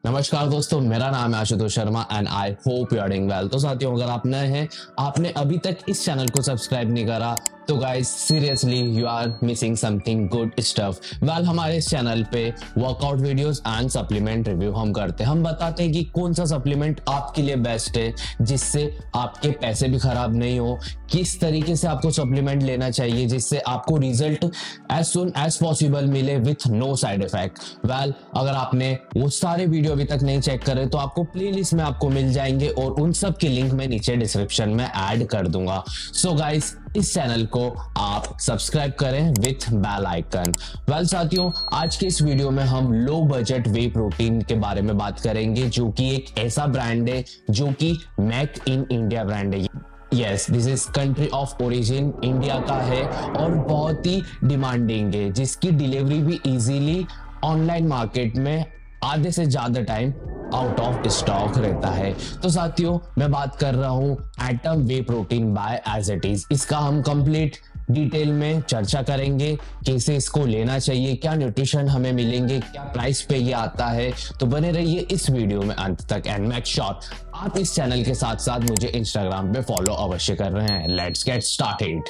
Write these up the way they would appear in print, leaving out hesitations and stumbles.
नमस्कार दोस्तों, मेरा नाम है Ashutosh Sharma and I hope you are doing well. तो साथियों, अगर आप नए हैं, आपने अभी तक इस चैनल को सब्सक्राइब नहीं करा तो guys seriously you are missing something good stuff. Well, हमारे इस चैनल पे workout videos and supplement review हम करते हैं। हम बताते हैं कि कौन सा सप्लीमेंट आपके लिए बेस्ट है, जिससे आपके पैसे भी खराब नहीं हो, किस तरीके से आपको सप्लीमेंट लेना चाहिए जिससे आपको result as soon as possible मिले with no side effect. Well, अगर आपने वो सारे वीडियो अभी तक नहीं चेक करे तो आपको प्लेलिस्ट में आपको मिल जाएंगे और उन सब के लिंक मैं नीचे डिस्क्रिप्शन में ऐड कर दूंगा। सो गाइस, इस चैनल को आप सब्सक्राइब करें विथ बेल आइकन। वेल साथियों, आज के इस वीडियो में हम लो बजट वे प्रोटीन के बारे में बात करेंगे, जो कि एक ऐसा ब्रांड है जो कि मेक इन इंडिया ब्रांड है। Yes, this is country of origin India का है और बहुत ही डिमांडिंग है, जिसकी डिलीवरी भी इजीली ऑनलाइन मार्केट में आधे से ज्यादा टाइम आउट ऑफ स्टॉक रहता है। तो साथियों, मैं बात कर रहा हूं Atom whey protein by as it is. इसका हम कंप्लीट डिटेल में चर्चा करेंगे, कैसे इसको लेना चाहिए, क्या न्यूट्रिशन हमें मिलेंगे, क्या प्राइस पे ये आता है। तो बने रहिए इस वीडियो में अंत तक एंड मेक श्योर आप इस चैनल के साथ साथ मुझे इंस्टाग्राम पे फॉलो अवश्य कर रहे हैं। Let's get started.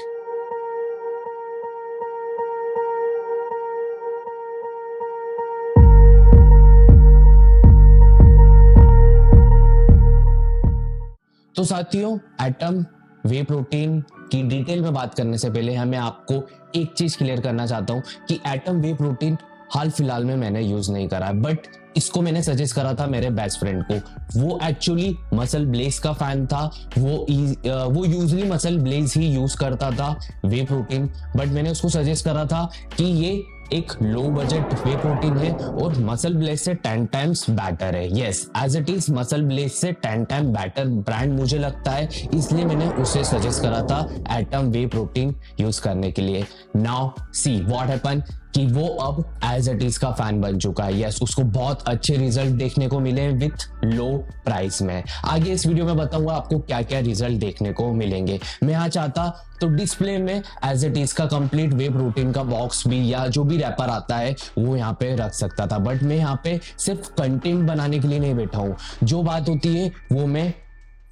तो साथियों, एटम वे प्रोटीन की डिटेल में बात करने से पहले मैं आपको एक चीज क्लियर करना चाहता हूं कि एटम वे प्रोटीन हाल फिलहाल में मैंने यूज नहीं करा, बट इसको मैंने सजेस्ट करा था मेरे बेस्ट फ्रेंड को। वो एक्चुअली मसल ब्लेज का फैन था। वो यूजली मसल ब्लेज ही यूज करता था वे प्रोटीन, बट मैंने उसको सजेस्ट करा था कि ये एक लो बजट वे प्रोटीन है और मसल ब्लेज से 10 टाइम्स बेटर है। Yes, as it is MuscleBlaze से 10 टाइम बेटर ब्रांड मुझे लगता है, इसलिए मैंने उसे सजेस्ट करा था एटम वे प्रोटीन यूज करने के लिए। नाउ सी व्हाट हैपन कि वो अब एज इट इज का फैन बन चुका है। यस, उसको बहुत अच्छे रिजल्ट देखने को मिले विथ लो प्राइस में। आगे इस वीडियो में बताऊंगा आपको क्या क्या रिजल्ट देखने को मिलेंगे। मैं यहाँ चाहता तो डिस्प्ले में एज इट इज का कंप्लीट वे प्रोटीन का बॉक्स भी या जो भी रैपर आता है वो यहाँ पे रख सकता था, बट मैं यहाँ पे सिर्फ कंटेंट बनाने के लिए नहीं बैठा हूँ। जो बात होती है वो मैं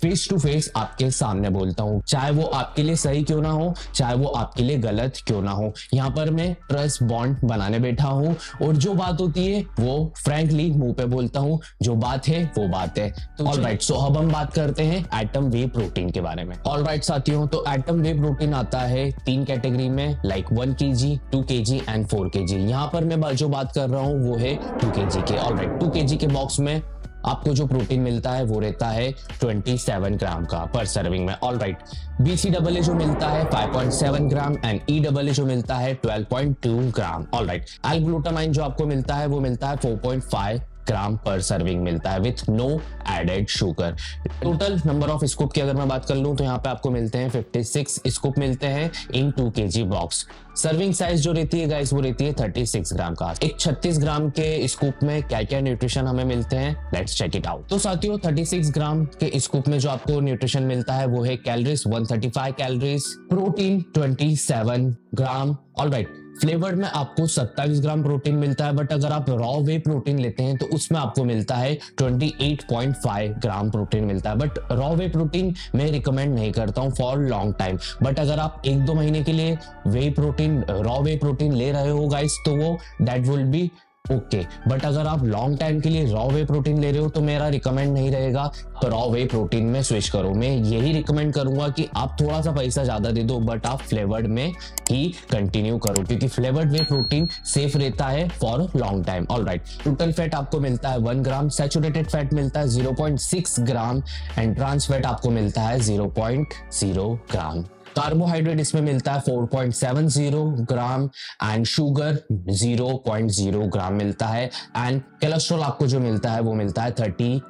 फेस टू फेस आपके सामने बोलता हूँ, चाहे वो आपके लिए सही क्यों ना हो, चाहे वो आपके लिए गलत क्यों ना हो। यहाँ पर मैं ट्रस्ट बॉन्ड बनाने बैठा हूँ और जो बात होती है वो फ्रैंकली मुंह पे बोलता हूँ। जो बात है वो बात है। तो ऑलराइट, सो अब हम बात करते हैं एटम वे प्रोटीन के बारे में। ऑलराइट साथियों, तो एटम वे प्रोटीन आता है 3 कैटेगरी में, like 1 kg, 2 kg and 4 kg। यहाँ पर मैं जो बात कर रहा हूँ वो है 2 kg के। ऑलराइट, 2 kg के बॉक्स में आपको जो प्रोटीन मिलता है वो रहता है 27 ग्राम का पर सर्विंग में। ऑलराइट, BCAA जो मिलता है 5.7 ग्राम एंड EAA जो मिलता है 12.2 ग्राम। ऑलराइट, एल-ग्लूटामाइन जो आपको मिलता है वो मिलता है 4.5 ग्राम पर सर्विंग मिलता है with no added sugar. Total number of scoop की अगर मैं बात कर लूं तो यहाँ पे आपको मिलते हैं 56 स्कूप मिलते हैं इन 2 kg बॉक्स। सर्विंग साइज जो रहती है गाइस वो रहती है 36 ग्राम का। एक 36 ग्राम के स्कूप में क्या क्या न्यूट्रिशन हमें मिलते हैं, लेट्स चेक इट आउट। तो साथियों, 36 ग्राम के स्कूप में जो आपको न्यूट्रिशन मिलता है वो है कैलोरीज 135 कैलोरीज, प्रोटीन 27 ग्राम। ऑलराइट, फ्लेवर्ड में आपको 27 ग्राम प्रोटीन मिलता है, बट अगर आप रॉ वे प्रोटीन लेते हैं तो उसमें आपको मिलता है 28.5 ग्राम प्रोटीन मिलता है। बट रॉ वे प्रोटीन मैं रिकमेंड नहीं करता हूँ फॉर लॉन्ग टाइम, बट अगर आप 1-2 महीने के लिए रॉ वे प्रोटीन ले रहे हो गाइस तो वो that will be okay. But अगर आप लॉन्ग टाइम के लिए रॉ वे प्रोटीन ले रहे हो तो मेरा रिकमेंड नहीं रहेगा तो रॉ वे प्रोटीन में स्विच करो। मैं यही रिकमेंड करूंगा कि आप थोड़ा सा पैसा ज्यादा दे दो बट आप फ्लेवर्ड में ही कंटिन्यू करो, क्योंकि फ्लेवर्ड वे प्रोटीन सेफ रहता है for long time. Alright, total fat आपको मिलता है 1 ग्राम, सैचुरेटेड फैट मिलता है 0.6 ग्राम एंड ट्रांस फैट आपको मिलता है 0.0 ग्राम। कार्बोहाइड्रेट इसमें मिलता है 4.70 ग्राम एंड शुगर 0.0 ग्राम मिलता है एंड कोलेस्ट्रॉल आपको जो मिलता है वो मिलता है 31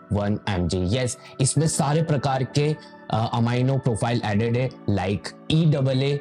mg। यस, इसमें सारे प्रकार के अमाइनो प्रोफाइल एडेड है, like EAA,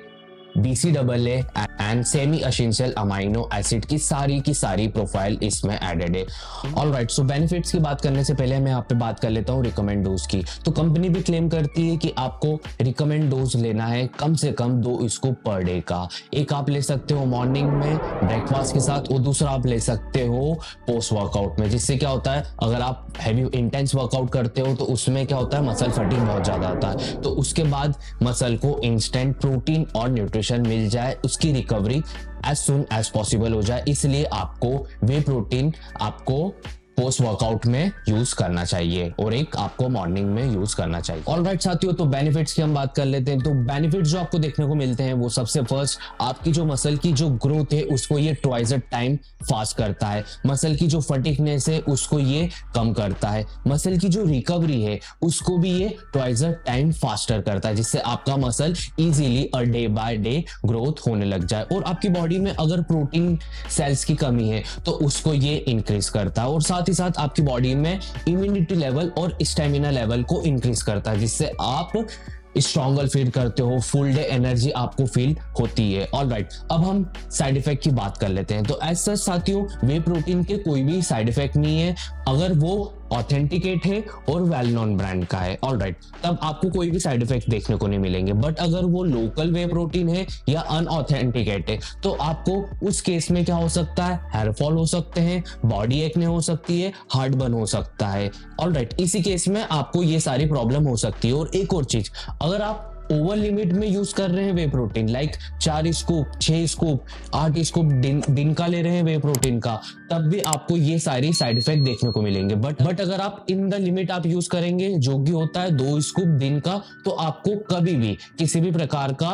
BCAA and semi essential amino acid की सारी प्रोफाइल इसमें एडेड है। ऑलराइट, सो बेनिफिट्स की बात करने से पहले मैं यहाँ पे बात कर लेता हूँ रिकमेंड डोज की। तो कंपनी भी क्लेम करती है कि आपको रिकमेंड डोज लेना है कम से कम 2 स्कूप पर डे का। एक आप ले सकते हो मॉर्निंग में ब्रेकफास्ट के साथ और दूसरा आप ले सकते हो पोस्ट वर्कआउट में। जिससे क्या होता है, अगर आप हैवी इंटेंस वर्कआउट करते हो तो उसमें क्या होता है, मसल फटीग बहुत ज्यादा आता है, तो उसके बाद मसल को इंस्टेंट प्रोटीन और न्यूट्रिशन मिल जाए, उसकी recovery as soon as possible हो जाए, इसलिए आपको वे प्रोटीन आपको पोस्ट वर्कआउट में यूज करना चाहिए और एक आपको मॉर्निंग में यूज करना चाहिए। ऑलराइट साथियों, तो बेनिफिट्स की हम बात कर लेते हैं। तो बेनिफिट्स जो आपको देखने को मिलते हैं वो सबसे फर्स्ट, आपकी जो मसल की जो ग्रोथ है उसको ये ट्वाइस अ टाइम फास्ट करता है। मसल की जो फटीगनेस है उसको ये कम करता है। मसल की जो रिकवरी है उसको भी ये ट्वाइस अ टाइम फास्टर करता है, जिससे आपका मसल इजीली और डे बाय डे ग्रोथ होने लग जाए। और आपकी बॉडी में अगर प्रोटीन सेल्स की कमी है तो उसको ये इंक्रीज करता है। और साथ ही साथ आपकी बॉडी में इम्यूनिटी लेवल और स्टेमिना लेवल को इंक्रीज करता है, जिससे आप स्ट्रॉन्गर फील करते हो, फुल डे एनर्जी आपको फील होती है। ऑलराइट, अब हम साइड इफेक्ट की बात कर लेते हैं। तो एज सच साथियों, वे प्रोटीन के कोई भी साइड इफेक्ट नहीं है अगर वो ऑथेंटिकेट है और वेल नोन ब्रांड का है। ऑलराइट, तब आपको कोई भी साइड इफेक्ट देखने को नहीं मिलेंगे। बट अगर वो लोकल वे प्रोटीन है या अनऑथेंटिकेट है तो आपको उस केस में क्या हो सकता है, हेयर फॉल हो सकते हैं, बॉडी एक्ने हो सकती है, हार्ट बर्न हो सकता है। ऑलराइट, इसी केस में आपको ये सारी प्रॉब्लम हो सकती है। और एक और चीज, अगर आप ओवर लिमिट में यूज कर रहे हैं whey protein, like 4 scoop, 6 scoop, 8 scoop दिन का ले रहे हैं वे प्रोटीन का, तब भी आपको ये सारी साइड इफेक्ट देखने को मिलेंगे। बट अगर आप इन द लिमिट आप यूज करेंगे, जो कि होता है 2 स्कूप दिन का, तो आपको कभी भी किसी भी प्रकार का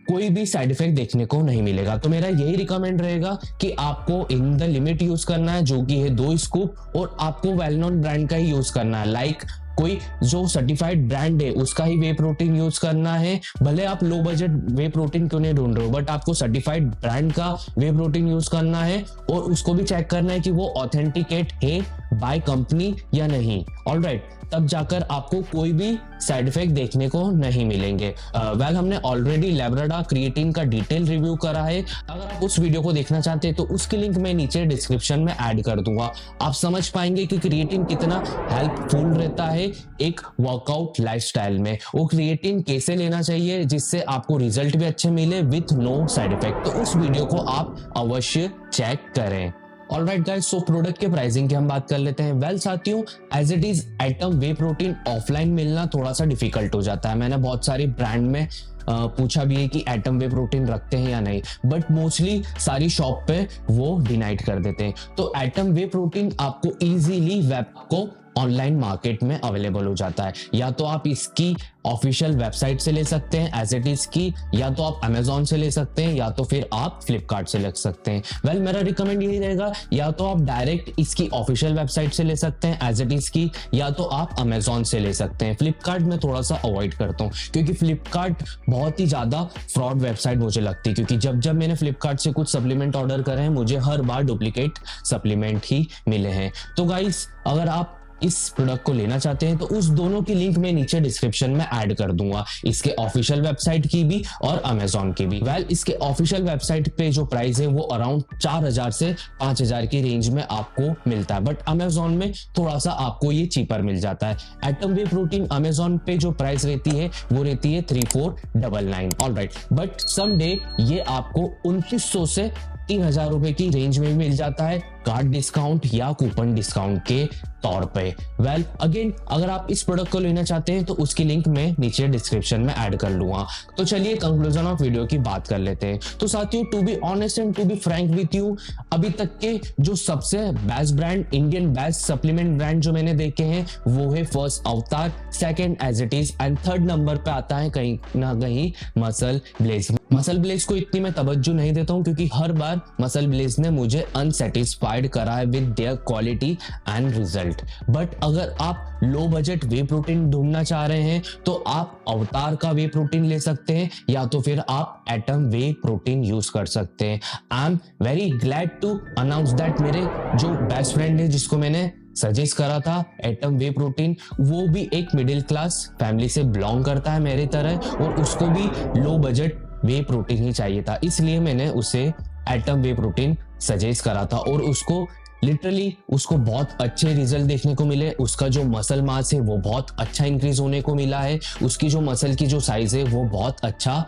कोई भी साइड इफेक्ट देखने को नहीं मिलेगा। तो मेरा यही रिकमेंड रहेगा कि आपको इन द लिमिट यूज करना है, जो कि है 2 स्कूप, और आपको वेल नोन ब्रांड का ही यूज करना है। लाइक कोई जो सर्टिफाइड ब्रांड है उसका ही वे प्रोटीन यूज करना है। भले आप लो बजट वे प्रोटीन क्यों नहीं ढूंढ रहे हो, बट आपको सर्टिफाइड ब्रांड का वे प्रोटीन यूज करना है और उसको भी चेक करना है कि वो ऑथेंटिकेट है बाय कंपनी या नहीं। ऑलराइट, तब जाकर आपको कोई भी साइड इफेक्ट देखने को नहीं मिलेंगे। वेल हमने ऑलरेडी लैब्राडा क्रिएटिन का डिटेल रिव्यू करा है। अगर आप उस वीडियो को देखना चाहते हैं तो उसकी लिंक मैं नीचे डिस्क्रिप्शन में ऐड कर दूंगा। आप समझ पाएंगे कि क्रिएटिन कितना हेल्पफुल रहता है एक वर्कआउट लाइफस्टाइल में, वो क्रिएटिन कैसे लेना चाहिए जिससे आपको रिजल्ट भी अच्छे मिले विथ नो साइड इफेक्ट। तो उस वीडियो को आप अवश्य चेक करें। ऑलराइट गाइस, सो प्रोडक्ट के प्राइसिंग की हम बात कर लेते हैं। वेल साथियों, as it is Atom whey protein offline मिलना थोड़ा सा डिफिकल्ट हो जाता है। मैंने बहुत सारी ब्रांड में पूछा भी है कि एटम वे प्रोटीन रखते हैं या नहीं, बट मोस्टली सारी शॉप पे वो डिनाइट कर देते हैं। तो एटम वे प्रोटीन आपको इजीली वेब को ऑनलाइन मार्केट में अवेलेबल हो जाता है। या तो आप इसकी ऑफिशियल वेबसाइट से ले सकते हैं एज इट इज की, या तो आप अमेजोन से ले सकते हैं, या तो फिर आप फ्लिपकार्ट से ले सकते हैं। वेल मेरा रिकमेंड यही रहेगा, या तो आप डायरेक्ट इसकी ऑफिशियल वेबसाइट से ले सकते हैं एज इट इज की, या तो आप अमेजोन से ले सकते हैं। फ्लिपकार्ट में थोड़ा सा अवॉइड करता हूँ क्योंकि फ्लिपकार्ट बहुत ही ज्यादा फ्रॉड वेबसाइट मुझे लगती है, क्योंकि जब मैंने फ्लिपकार्ट से कुछ सप्लीमेंट ऑर्डर करे हैं मुझे हर बार डुप्लीकेट सप्लीमेंट ही मिले हैं। तो गाइस, अगर आप इस प्रोडक्ट को लेना चाहते हैं तो उस दोनों की लिंक मैं नीचे डिस्क्रिप्शन में ऐड कर दूंगा, इसके ऑफिशियल वेबसाइट की भी और अमेजोन की भी। वेल इसके ऑफिशियल वेबसाइट पे जो प्राइस है वो अराउंड 4000 से 5000 की रेंज में आपको मिलता है, बट अमेजोन में थोड़ा सा आपको ये चीपर मिल जाता है। एटम वे प्रोटीन अमेजोन पे जो प्राइस रहती है वो रहती है 3499। ऑलराइट, बट समडे ये आपको 2900 से 3000 रुपए की रेंज में मिल जाता है, कार्ड डिस्काउंट या कूपन डिस्काउंट के तौर पे। वेल अगेन, अगर आप इस प्रोडक्ट को लेना चाहते हैं तो उसकी लिंक मैं नीचे डिस्क्रिप्शन में ऐड कर लूंगा। तो चलिए कंक्लूजन ऑफ वीडियो की बात कर लेते हैं। तो साथियों, to be honest and to be frank with you, अभी तक के जो सबसे best brand, Indian best supplement brand जो मैंने देखे हैं वो है first Avatar, second as it is, and third number पे आता है कहीं ना कहीं मसल ब्लेज। मसल ब्लेज को इतनी मैं तवज्जो नहीं देता हूँ क्योंकि हर बार मसल ब्लेज ने मुझे अनसेटिस्फाइड करा है with their quality and result. But अगर आप लो बजट वे प्रोटीन ढूंढना चाह रहे हैं तो आप अवतार का वे प्रोटीन ले सकते हैं, या तो फिर आप एटम वे प्रोटीन यूज कर सकते हैं। I am very glad to announce that मेरे जो बेस्ट फ्रेंड है जिसको मैंने सजेस्ट करा था एटम वे प्रोटीन, वो भी एक मिडिल क्लास फैमिली से बिलोंग करता है मेरी तरह, और उसको भी लो बजट वे प्रोटीन ही चाहिए था, इसलिए मैंने उसे एटम वे प्रोटीन सजेस्ट करा था और उसको लिटरली उसको बहुत अच्छे रिजल्ट देखने को मिले। उसका जो मसल मास है वो बहुत अच्छा इंक्रीज होने को मिला है, उसकी जो मसल की जो साइज है वो बहुत अच्छा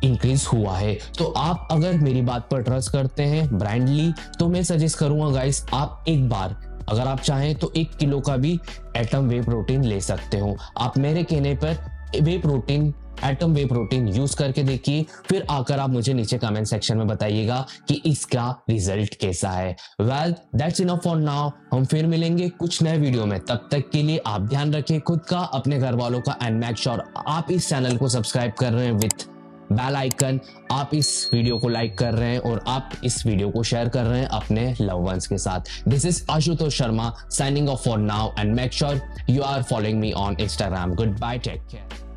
इंक्रीज हुआ है। तो आप अगर मेरी बात पर ट्रस्ट करते हैं ब्रांडली, तो मैं सजेस्ट करूंगा गाइस, आप एक बार अगर आप चाहें तो 1 किलो का भी एटम वे प्रोटीन ले सकते हो। आप मेरे कहने पर वे protein atom whey protein use करके देखिए, फिर आकर आप मुझे नीचे कमेंट सेक्शन में बताइएगा कि इसका रिजल्ट कैसा है। Well that's enough for now, हम फिर मिलेंगे कुछ नए वीडियो में। तब तक के लिए आप ध्यान रखें खुद का, अपने घर वालों का, एंड मेक श्योर आप इस चैनल को सब्सक्राइब कर रहे हैं विथ बेल आइकन, आप इस वीडियो को लाइक कर रहे हैं और आप इस वीडियो को शेयर कर रहे हैं अपने लव वंस के साथ। This is Ashutosh Sharma signing off for now, and make sure you are following me on Instagram. Goodbye, take care.